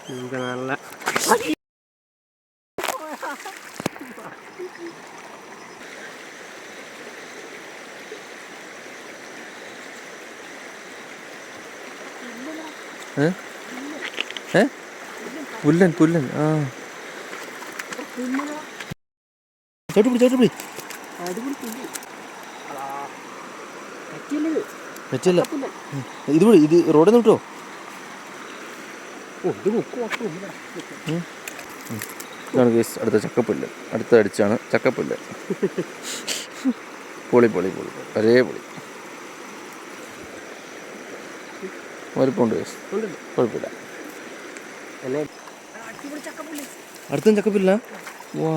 നമുക്ക് നല്ല പുല്ലൻ പുല്ലൻ. ആ ചോട്ടുപിടി ചോട്ടുപിടി പറ്റില്ല. ഇത് വിളി, ഇത് റോഡിൽ നിന്ന് വിട്ടോ. ഇതാണ് കേസ്. അടുത്ത ചക്കപ്പുല്ല്, അടുത്ത അടിച്ചാണ് ചക്കപ്പുല്ല്. പൊളി പൊളി പൊളി, ഒരേ പൊളി. വലിപ്പമുണ്ട് കേസ്, കുഴപ്പമില്ല. അടുത്തും ചക്കപ്പുല്ല. വാ,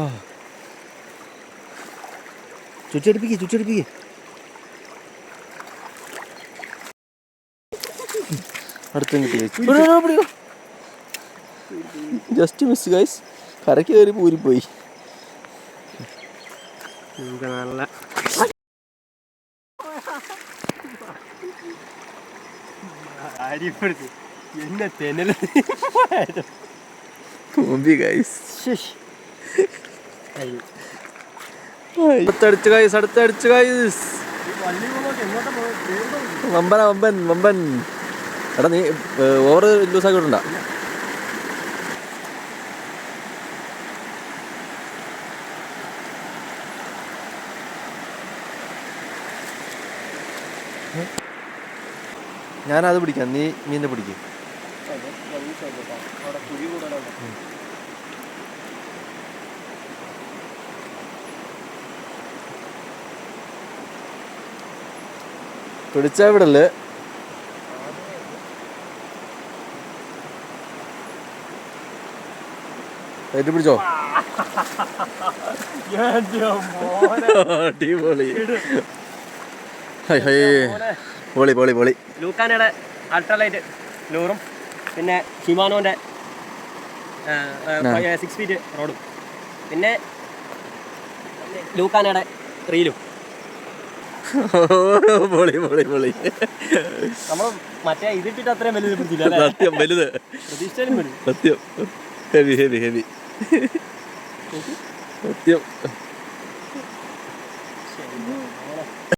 ചുറ്റടിപ്പിക്കേ ചുറ്റടിപ്പിക്കേ. അടുത്തും കിട്ടി. Just miss guys. കരയ്ക്ക് കയറി പൂരിപ്പോയി. നമുക്ക് നല്ല എന്നെ തെന്നല ഗൈസ്. അടുത്തടിച്ച് ഗൈസ്, അടുത്തടിച്ച് ഗൈസ്. വമ്പന വമ്പൻ വമ്പൻ. എടാ നീ ഓവർ ലൂസാക്കി വിടണ്ട. ഞാനത് പിടിക്കാം, നീ മീനെ പിടിക്കും. പിടിച്ചാ വിടല്ലേ. കയറ്റി പിടിച്ചോ. അടിപൊളി. പൊളി പൊളി പൊളി. ലൂക്കാനയുടെ അൾട്രാലൈറ്റ് ലൂറും പിന്നെ ഷിമാനോന്റെ 6 ഫീറ്റ് റോഡും പിന്നെ ലൂക്കാനയുടെ റീലും. പൊളി പൊളി പൊളി. നമ്മൾ മറ്റേ ഇതിട്ടിട്ട് അത്രയും വലുത് പിടിച്ചില്ല. സത്യം വലുത്, പ്രതീക്ഷിച്ചാലും വരും. സത്യം. ഹെവി ഹെവി ഹെവി സത്യം.